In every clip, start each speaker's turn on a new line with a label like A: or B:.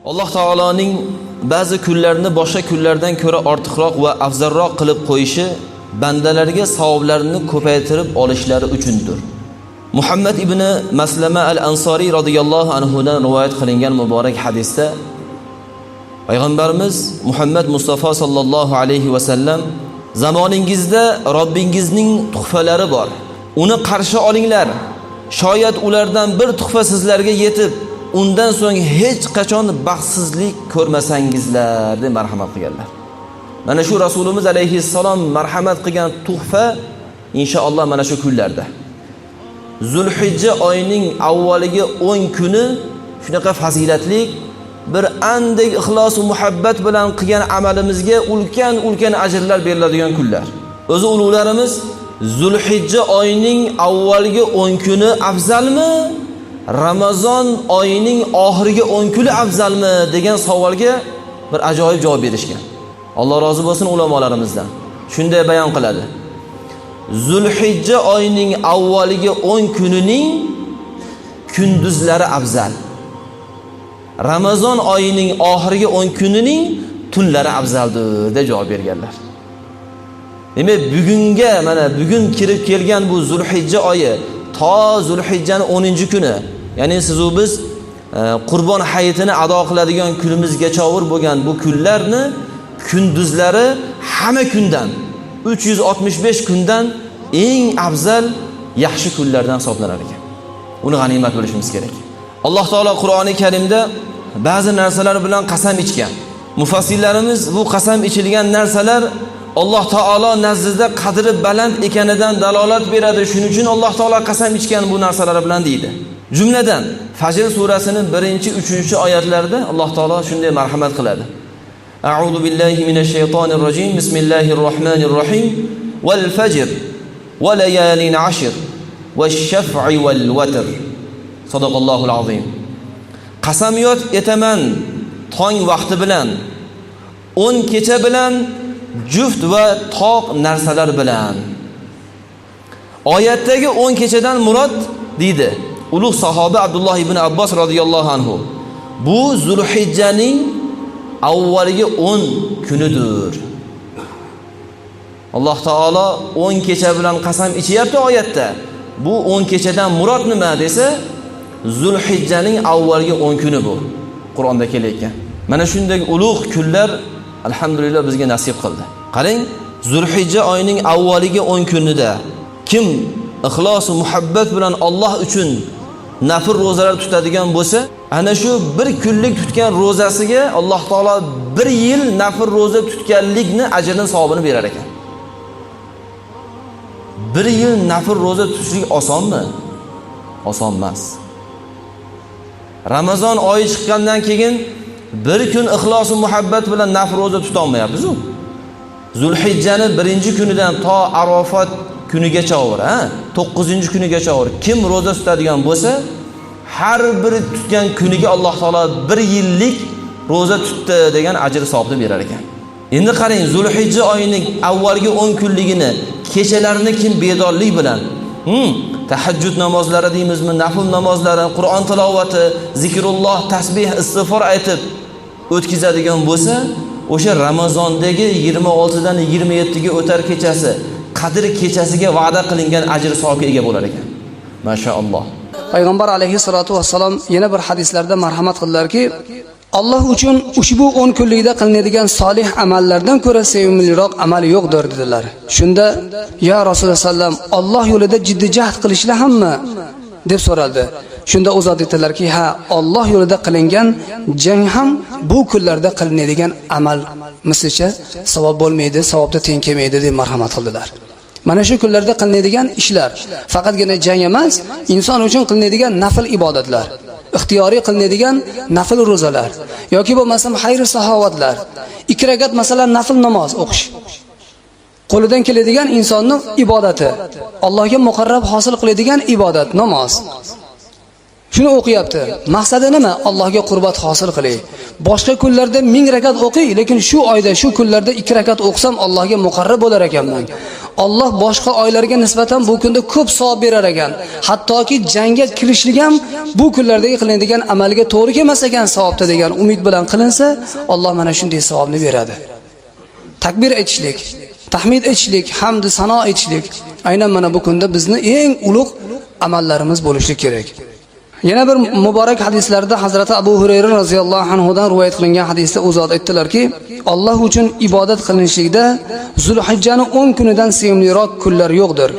A: Alloh taoloning ba'zi kunlarni boshqa kunlardan ko'ra ortiqroq va afzalroq qilib qo'yishi bandalarga savoblarini ko'paytirib olishlari uchundir. Muhammad ibn Maslama al-Ansori radhiyallohu anhu dan rivoyat qilingan muborak hadisda Payg'ambarimiz Muhammad Mustafa sallallohu alayhi va sallam zamoningizda Robbingizning tuhfalari bor. Uni qarshi olinglar. Shoyat ulardan bir tuhfa sizlarga yetib, undan so'ng hech qachon baxtsizlik ko'rmasangizlar deb marhamat qilganlar. Mana shu Rasulimiz alayhissalom marhamat qilgan tuhfa inshaalloh mana shu kunlarda. Zulhijja oyining avvaliga 10 kuni shunaqa fazilatli bir andek ixlos va muhabbat bilan qilgan amalimizga ulkan ajrlar beriladigan kunlar. O'zi ulug'larimiz Zulhijja oyining avvalgi 10 kuni afzalmi? Ramazon oyining oxirgi 10 kuni afzalmi degan savolga bir ajoyib javob berishgan. Alloh rozi bo'lsin ulamolarimizdan. Shunday bayon qiladi. Zulhijja oyining avvaliga 10 kunining kunduzlari afzal. Ramazon oyining oxirgi 10 kunining tunlari afzaldir deb javob berganlar. Demak, bugun kirib kelgan bu Zulhijja oyi to Zulhijjaning 10-kuni, ya'ni siz u biz Qurbon hayitini ado qiladigan kunimizgacha bo'lgan bu kunlarni kunduzlari hamma kundan 365 kundan eng afzal yaxshi kunlardan hisoblanar ekan. Uni g'animat bilishimiz kerak. Alloh taolo Qur'oni Karimda ba'zi narsalar bilan qasam ichgan. Mufassirlarimiz bu qasam ichilgan narsalar Alloh taolo nazdida qadri baland ekanidan dalolat beradi. Shuning uchun Alloh taolo qasam ichgan bu narsalar bilan deydi. Jumladan Fajr surasining 1-3 oyatlarida Alloh taolo shunday marhamat qiladi. A'udhu billahi minash shaytonir rojim. Bismillahir rohmanir rohim. Wal fajr wa layalin 'ashr wash-shaf'i wal watr. Sadaqallohul azim. Qasamyod etaman tong vaqti bilan, 10 kecha bilan, juft va toq narsalar bilan. Oyatdagi 10 kechadan murod deydi ulug' sahoba Abdulloh ibn Abbos radhiyallohu anhu. Bu Zulhijjaning avvaliga 10 kunidir. Alloh taolo 10 kecha bilan qasam ichyapti oyatda. Bu 10 kechadan murod nima desa, Zulhijjaning avvalgi 10 kuni bu. Qur'onda kelayotgan. Mana shunday ulug' kunlar alhamdulillah bizga nasib qildi. Qarang, Zulhijja oyining avvaliga 10 kunida kim ixlos va muhabbat bilan Alloh uchun nafl ro'zalar tutadigan bo'lsa, ana shu bir kunlik tutgan ro'zasiga Alloh taolo 1 yil nafl ro'za tutganlikni ajrini savobini berar ekan. 1 yil nafl ro'za tutishlik osonmi? Oson emas. Ramazon oyi chiqqandan keyin bir kun ixlos va muhabbat bilan nafl ro'za tuta olmayapmiz. Zulhijjaning 1-kunidan to Arafat kunigacha 9-kunigacha kim ro'za tutadigan bo'lsa, har bir tutgan kuniga Alloh taolo 1 yillik ro'za tutdi degan ajr savobni berar ekan. Endi qarang, Zulhijja oyining avvalgi 10 kunligini kechalarini kim bedorlik bilan tahajjud namozlari deymizmi, nafl namozlari, Qur'on tilovati, zikrulloh, tasbih, istig'for aytib o'tkazadigan bo'lsa, o'sha Ramazondagi 26 dan 27 ga o'tar kechasi, Qadr kechasiga va'da qilingan ajr savobga ega bo'lar ekan. Mashaalloh.
B: Payg'ambar alayhissalatu vassalom yana bir hadislarda marhamat qildilarki, Alloh uchun ushbu 10 kunlikda qilinadigan solih amallardan ko'ra sevimliroq amal yo'qdir dedilar. Shunda, "Ya Rasululloh sallam, Alloh yo'lida jiddiy jahd qilishlar hammi?" deb so'raldi. Shunda u zot aytdilarki, "Ha, Alloh yo'lida qilingan jang ham bu kunlarda qilinadigan amal mislicha savob bo'lmaydi, savobda teng kelmaydi" deb marhamat qildilar. Mana shu kunlarda qilinadigan ishlar faqatgina jang emas, inson uchun qilinadigan nafl ibodatlar, ixtiyoriy qilinadigan nafl ro'zalar yoki bo'lmasam xayr saxovatlar, 2 rakat masalan nafl namoz o'qish. Qo'lidan keladigan insonning ibodati, Allohga muqarrab hosil qiladigan ibodat, namoz. Shuni o'qiyapti. Maqsadi nima? Allohga qurbat hosil qilay. Boshqa kunlarda 1000 rakat o'qiy, lekin shu oyda, shu kunlarda 2 rakat o'qsam Allohga muqarrab bo'lar ekanman. Alloh boshqa oylarga nisbatan bu kunda ko'p savob berar ekan. Hattoki jangga kirishlik ham bu kunlardagi qilinadigan amalga to'g'ri kelmas ekan savobda degan umid bilan qilinsa, Alloh mana shunday savobni beradi. Takbir aytishlik, tahmid aytishlik, hamd sano aytishlik aynan mana bu kunda bizni eng ulug' amallarimiz bo'lishi kerak. Yana bir muborak hadislarda Hazrati Abu Hurayra roziyallohu anhu dan rivoyat qilingan hadisda u zot aytdilarki, Alloh uchun ibodat qilinishlikda Zulhijjaning 10 kunidan sevimliroq kunlar yo'qdir.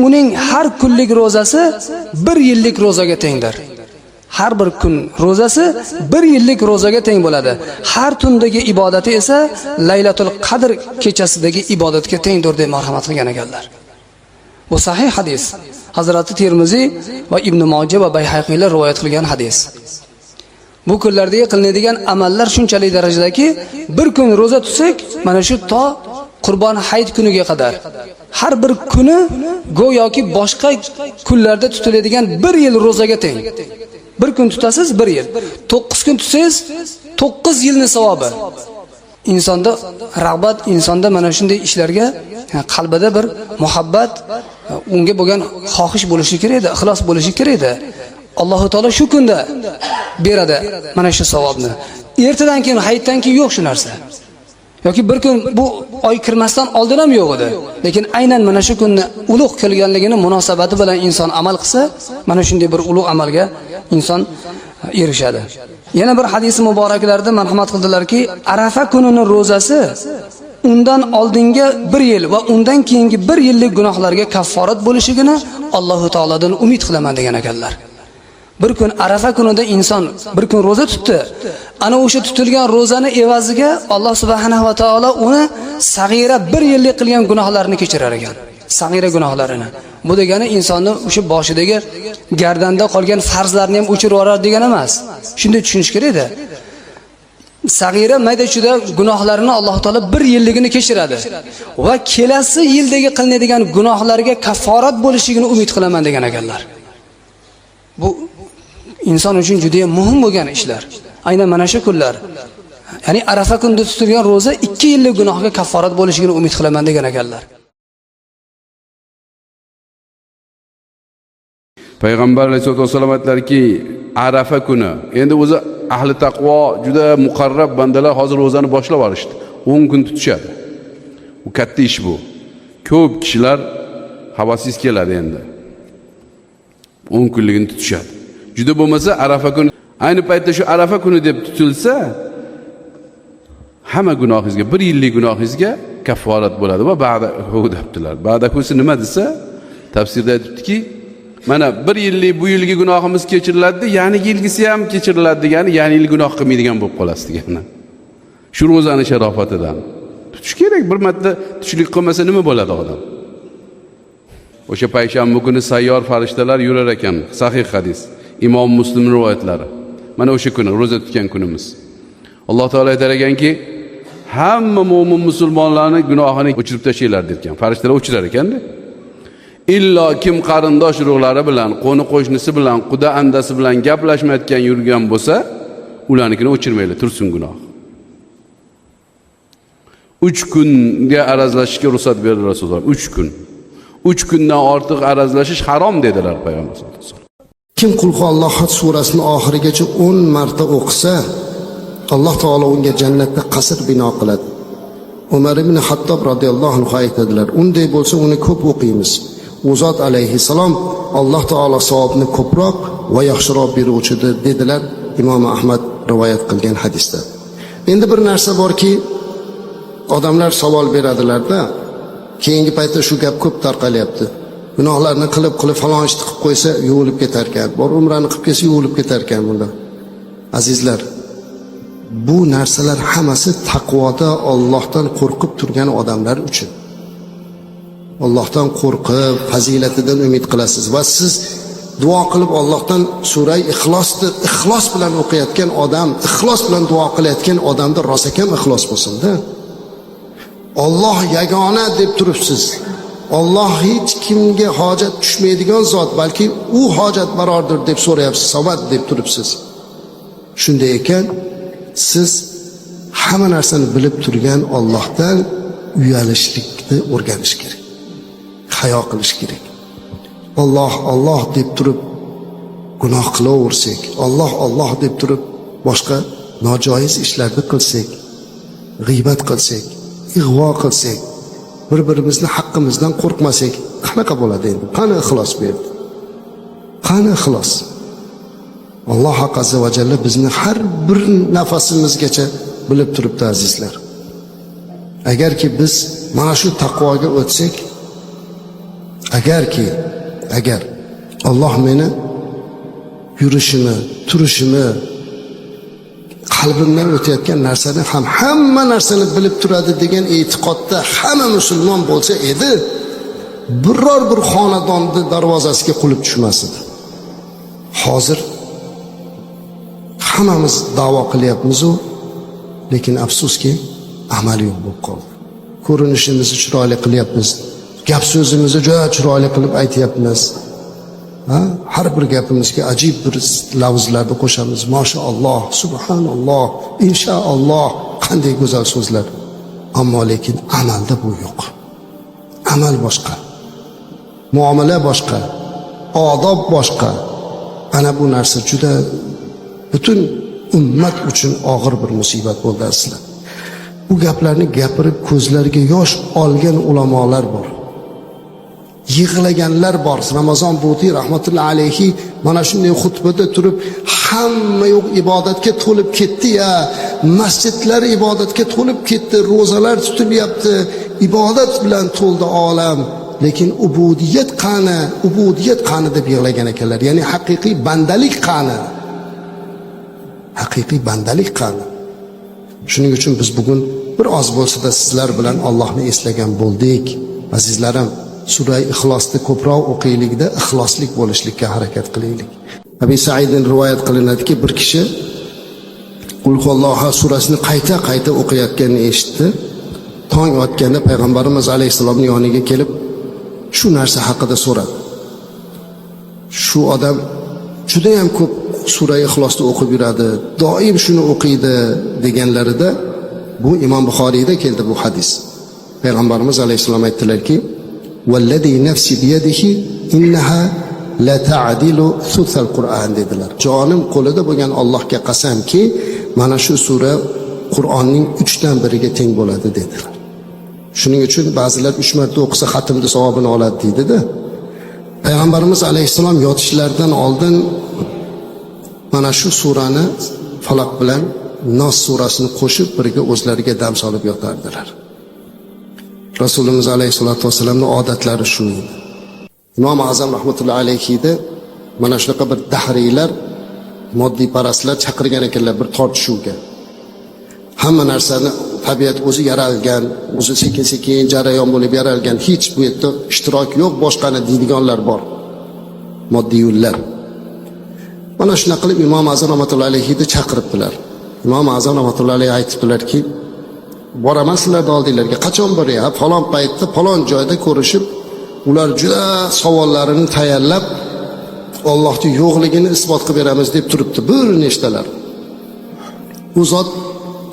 B: Uning har kunlik ro'zasi 1 yillik ro'zaga tengdir. Har bir kun ro'zasi 1 yillik ro'zaga teng bo'ladi. Har tundagi ibodati esa Laylatul Qadr kechasidagi ibodatga tengdir deb marhamat qilgan ekanlar. Bu sahih hadis. Hazrati Termiziy va Ibn Majah va Bayhaqiylar rivoyat qilgan hadis. Bu kunlardagi qilinadigan amallar shunchalik darajadaki, bir kun roza tutsak, mana shu to Qurbon Hayit kuniga qadar har bir kuni go'yoki boshqa kunlarda tutiladigan 1 yil rozaga teng. Bir kun tutasiz 1 yil. 9 kun tutsangiz 9 yilning savobi. Insonda rag'bat, insonda mana shunday ishlarga qalbida bir muhabbat, unga bo'lgan xohish bo'lishi kerak edi, ixlos bo'lishi kerak edi. Alloh taolo shu kunda beradi mana shu savobni. Ertadan keyin, hayitdan keyin yo'q shu narsa. Yoki bir kun bu oy kirmasdan oldin ham yo'q edi. Lekin aynan mana shu kunni ulug' kelganligini munosabati bilan inson amal qilsa, mana shunday bir ulug' amalga inson erishadi. Yana bir hadis muboraklarda marhamat qildilarki, Arafa kunining ro'zasi undan oldingi 1 yil va undan keyingi 1 yillik gunohlarga kafforat bo'lishigini Alloh taolodan umid qilaman degan ekanlar. Bir kun Arafa kunida inson bir kun roza tutdi. Ana o'sha tutilgan rozani evaziga Alloh subhanahu va taolo uni sag'ira 1 yillik qilgan gunohlarini kechirar ekan. Sag'ira gunohlarini. Bu degani insonni o'sha boshidagi gardanda qolgan farzlarni ham o'chirib yuborar degan emas. Shunday tushunish kerak edi. Sag'ira mayda-chuda gunohlarini Alloh taolo 1 yilligini kechiradi va kelasi yildagi qilinadigan gunohlarga kafforat bo'lishigini umid qilaman degan ekanlar. Bu inson uchun juda ham muhim bo'lgan ishlar. Aynan mana shu kunlar. Ya'ni Arafa kunida tutilgan roza 2 yillik gunohga kafforat bo'lishigini umid qilaman degan ekanlar.
C: Payg'ambar alayhisolatu vasallam aytdilarki, Arafa kuni. Endi o'zi ahli taqvo juda muqarrab bandalar hozir ro'zani boshlab olishdi. 10 kun tutishadi. Bu katta ish bu. Ko'p kishilar havasiz keladi endi. 10 kunligini tutishadi. Juda bo'lmasa Arafa kuni, ayni paytda shu Arafa kuni deb tutilsa, hamma gunohingizga, 1 yillik gunohingizga kafforat bo'ladi va ba'dahu debdilar. Ba'dahusi nima desa, tafsirda aytibdiki, mana 1 yillik bu yilgi gunohimiz kechiriladi, ya'ni yilgisi ham kechiriladi degani, ya'ni yil gunoh qilmaydigan bo'lib qolasiz degani. Shu ro'zani sharofatidan. Tutish kerak, bir marta tushlik qilmasa nima bo'ladi odam? O'sha payshanba kuni sayyor farishtalar yurar ekan, sahih hadis. Imom Muslim rivoyatlari. Mana o'sha kuni ro'za tutgan kunimiz. Alloh taolo aytar ekanki, hamma mu'min musulmonlarning gunohini o'chirib tashlaylar degan. Farishtalar o'chirar ekanda. Illo kim qarindosh urug'lari bilan, qo'ni qo'shnisi bilan, quda andasi bilan gaplashmayotgan yurgan bo'lsa, ularnikini o'chirmaylar, tursin gunoh. 3 kunga arazlashishga ruxsat berdi Rasululloh. 3 kun. 3 kundan ortiq arazlashish harom dedilar payg'ambar sollallohu alayhi vasallam.
D: Kim Qulhu Allohot surasini oxirigacha 10 marta o'qisa, Alloh taolo unga jannatda qasr bino qiladi. Umar ibn Hattob radhiyallohu anhu aytadilar, unday bo'lsa uni ko'p o'qiymiz. U zot alayhissalom Alloh taolo savobni ko'proq va yaxshiroq beruvchidir dedilar Imom Ahmad rivoyat qilgan hadisda. Endi bir narsa borki, odamlar savol beradilar-da, keyingi paytda shu gap ko'p tarqalyapti. Gunohlarni qilib falon ishni qilib qo'ysa yuvilib ketar ekan. Bor umrani qilib kelsa yuvilib ketar ekan bunda. Azizlar, bu narsalar hammasi taqvoda Allohdan qo'rqib turgan odamlar uchun. Allohdan qo'rqib, fazilatidan umid qilasiz va siz duo qilib Allohdan sura ixlos bilan o'qiyotgan odam, ixlos bilan duo qilayotgan odamda rosakam ixlos bo'lsin-da. Alloh yagona deb turibsiz. Alloh hech kimga hojat tushmaydigan zot, balki u hojat barordir deb so'rayapsiz, savat deb turibsiz. Shunday ekan, siz hamma narsani bilib turgan Allohdan uyalishlikni o'rganish kerak. hayo qilish kerak. Alloh Alloh deb turib gunoh qilaversak, Alloh Alloh deb turib boshqa nojoiz ishlarni qilsak, g'iybat qilsak, ig'vo qilsak, bir-birimizni haqqimizdan qo'rqmasak, qanaqa bo'ladi endi? Qani ixlos bu yerda? Qani ixlos? Alloh azza va jalla bizni har bir nafasimizgacha bilib turibdi azizlar. Agarki biz mana shu taqvoga o'tsak, agar Alloh meni yurishimni, turishimni, qalbimdan o'tayotgan narsani ham hamma narsani bilib turadi degan e'tiqodda hamma musulmon bo'lsa edi, biror bir xonadonni darvozasiga qulib tushmas edi. Hozir hammamiz da'vo qilyapmiz-ku, lekin afsuski amal yo'q bo'lib qoldi. Ko'rinishimizni chiroyli qilyapmiz, gap so'zimizni juda chiroyli qilib aytyapmiz. Har bir gapimizga ajib bir lafzlarni qo'shamiz. Mashalloh, subhanalloh, inshaalloh, qanday go'zal so'zlar. Ammo lekin amalda bu yo'q. Amal boshqa, muomala boshqa, odob boshqa. Ana bu narsa juda butun ummat uchun og'ir bir musibat bo'ldi aslida. Bu gaplarni gapirib ko'zlariga yosh olgan ulamolar bor. Yig'laganlar bor. Ramazon Bo'tiy rahmatullohi alayhi mana shunday xutbada turib, hamma yo'q ibodatga to'lib ketdi-ya, masjidlar ibodatga to'lib ketdi, ro'zalar tutilyapti, ibodat bilan to'ldi olam. Lekin ubudiyat qani deb yig'lagan ekanlar. Ya'ni haqiqiy bandalik qani? Haqiqiy bandalik qani? Shuning uchun biz bugun bir oz bo'lsa-da sizlar bilan Allohni eslagan bo'ldik. Azizlarim, Sura Ixlosni ko'proq o'qiylikda ixloslik bo'lishlikka harakat qilaylik. Abi Saiddan rivoyat qilinadiki, bir kishi Qul huvallohu surasini qayta o'qiyotganini eshitdi. Tong otganda payg'ambarimiz alayhisalomning yoniga kelib shu narsa haqida so'radi. Shu odam juda ham ko'p Sura Ixlosni o'qib yuradi, doim shuni o'qiydi deganlarida bu Imom Buxoriyda keldi bu hadis. Payg'ambarimiz alayhisalom aytdilarki, "Vallazi nafsi biyadihi innaha la ta'dilu thuluthal Qur'an" dedilar. Jonim qo'lida bo'lgan Allohga qasamki, mana shu sura Qur'onning 3dan biriga teng bo'ladi dedilar. Shuning uchun ba'zilar 3 marta o'qisa xatmni savobini oladi deydi-da. Payg'ambarimiz alayhisalom yotishlaridan oldin mana shu surani Faloq bilan Nos surasini qo'shib birga o'zlariga dam solib yotardilar. Rasulimiz alayhisolatu vasallamning odatlari shu edi. Imom Azam rahmatullohi alayhida mana shunaqa bir dahriylar, moddiy parastlar chaqirgan ekanlar bir tortishuvga. Hamma narsani tabiat o'zi yaralgan, o'zi sekin-sekin jarayon bo'lib yaralgan, hech bu yerda ishtirok yo'q, boshqani deydiganlar bor. Moddiy yo'llar. Mana shuna qilib Imom Azam rahmatullohi alayhida chaqiribdilar. Imom Azam rahmatullohi alayhi aytibdilarki, boraman sizlarni oldinglarga, qachon boryapti? Falon paytda, falon joyda ko'rishib, ular juda savollarini tayyorlab, Allohning yo'qligini isbot qilib beramiz deb turibdi, bir nechtalar. U zot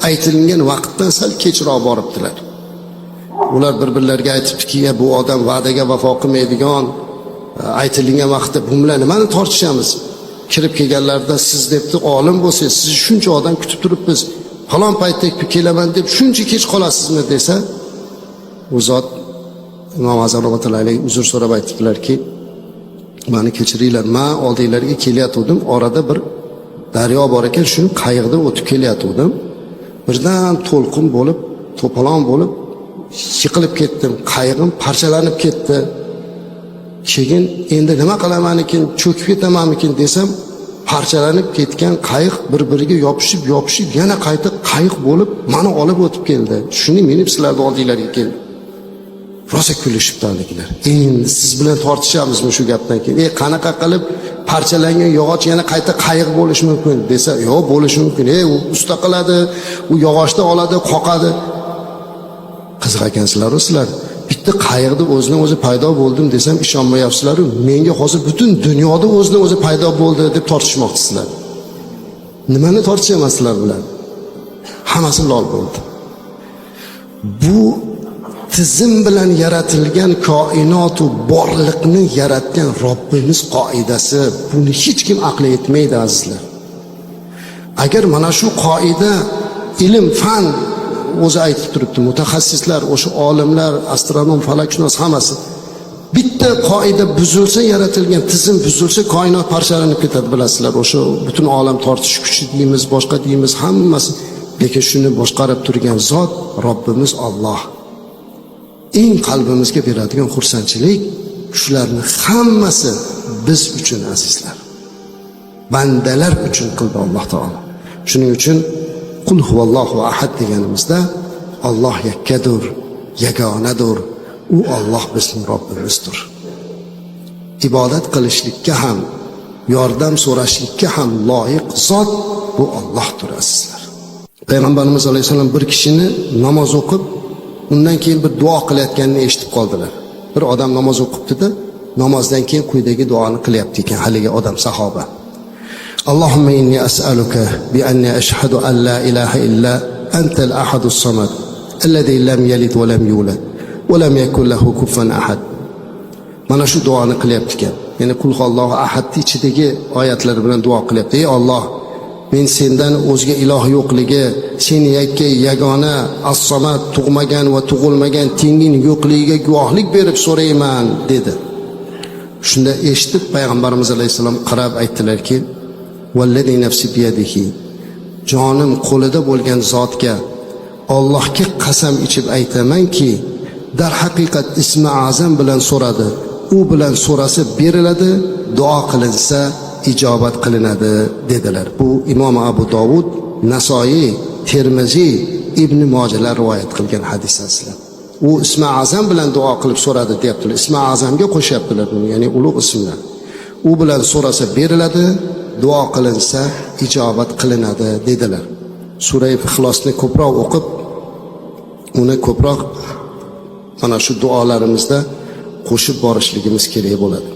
D: aytilgan vaqtdan sal kechroq boribdilar. Ular bir-birlariga aytibdiki, bu odam va'daga vafo qilmaydigan, aytilgan vaqtda bu bilan nimani tortishamiz? Kirib kelganlarda siz debdi, olim bo'lsangiz, sizni shuncha odam kutib turibmiz, falon paytda kelaman deb shuncha kech qolasizmi desa, u zot Imom Azam rahmatullohi alayhi uzr so'rab aytdilarki, meni kechiringlar, men oldinglarga kelayotgandim, orada bir daryo bor ekan, shuni qayiqda o'tib kelayotgandim. Birdan to'lqin bo'lib, to'polon bo'lib yiqilib ketdim, qayiqim parchalanib ketdi. Keyin endi nima qilaman-ekin, cho'kib ketamanmikin desam, parchalanib ketgan qayiq bir-biriga yopishib yana qayta qayiq bo'lib meni olib o'tib keldi. Shuni menib sizlarning oldinglarga keldi. Rosa kulishibdi haligilar. Endi siz bilan tortishamizmi shu gapdan keyin? Qanaqa qilib parchalangan yog'och yana qayta qayiq bo'lishi mumkin desa, yo'q, bo'lishi mumkin. U usta qiladi, u yog'ochni oladi, qoqadi. Qiziq ekansizlar sizlar. Bitta qayiqda o'zidan o'zi paydo bo'ldim desam ishonmayapsizlar. Menga hozir butun dunyoda o'zidan o'zi paydo bo'ldi deb tortishmoqchisizlar. Nimani tortishaman sizlar bilan? Hammasi lol bo'ldi. Bu tizim bilan yaratilgan koinotu borliqni yaratgan Robbimiz qoidasi. Buni hech kim aqli yetmaydi azizlar. Agar mana shu qoida ilm, fan o'zi aytib turibdi, mutaxassislar, o'sha olimlar, astronom, falakshunos hammasi bitta qoida buzilsa, yaratilgan tizim buzilsa, koinot parchalanib ketadi, bilasizlar. O'sha butun olam tortish kuchi deymiz, boshqa deymiz, hammasi. Lekin shuni boshqarib turgan zot Robbimiz Alloh. Eng qalbimizga beradigan xursandchilik shularning hammasi biz uchun azizlar. Bandalar uchun qildi Alloh taolo. Shuning uchun qul huvallohu ahad deganimizda Alloh yakkadir, yagonadir. U Alloh bizning Robbimizdir. Ibodat qilishlikka ham, yordam so'rashlikka ham loyiq zot bu Allohdir azizlar. Payg'ambarimiz alayhisalom bir kishini namoz o'qib, undan keyin bir duo qilayotganini eshitib qoldilar. Bir odam namoz o'qibdi-da, namozdan keyin quyidagi duoni qilyapti ekan haligi odam, sahoba. Allohumma inni as'aluka bi anni ashhadu an la ilaha illa antal ahadus samad alladhi lam yalid va lam yulad va lam yakul lahu kufuwan ahad. Mana shu duoni qilyapti ekan. Ya'ni qul huvallohu ahadning ichidagi oyatlar bilan duo qilyapti. Ey Alloh, men sendan o'zga iloh yo'qligi, sen yakka yagona, as-samad, tug'magan va tug'ilmagan, tenging yo'qligiga guvohlik berib so'rayman dedi. Shunda eshitib payg'ambarimiz alayhisalom qarab aytdilarki: "Vallazi nafsi biyadihi", jonim qo'lida bo'lgan zotga Allohga qasam ichib aytamanki, dar haqiqat ismi azam bilan so'radi, u bilan so'rasa beriladi, duo qilinsa ijobat qilinadi dedilar. Bu Imom Abu Dovud, Nasoiy, Termiziy, Ibn Mojalar rivoyat qilgan hadis asli. U ismi azam bilan duo qilib so'radi deyaptilar. Ismi azamga qo'shyaptilar buni, ya'ni ulug' ismlar. U bilan so'rasa beriladi, duo qilinsa ijobat qilinadi dedilar. Sura-i Ixlosni ko'proq o'qib, uni ko'proq mana shu duolarimizda qo'shib borishligimiz kerak bo'ladi.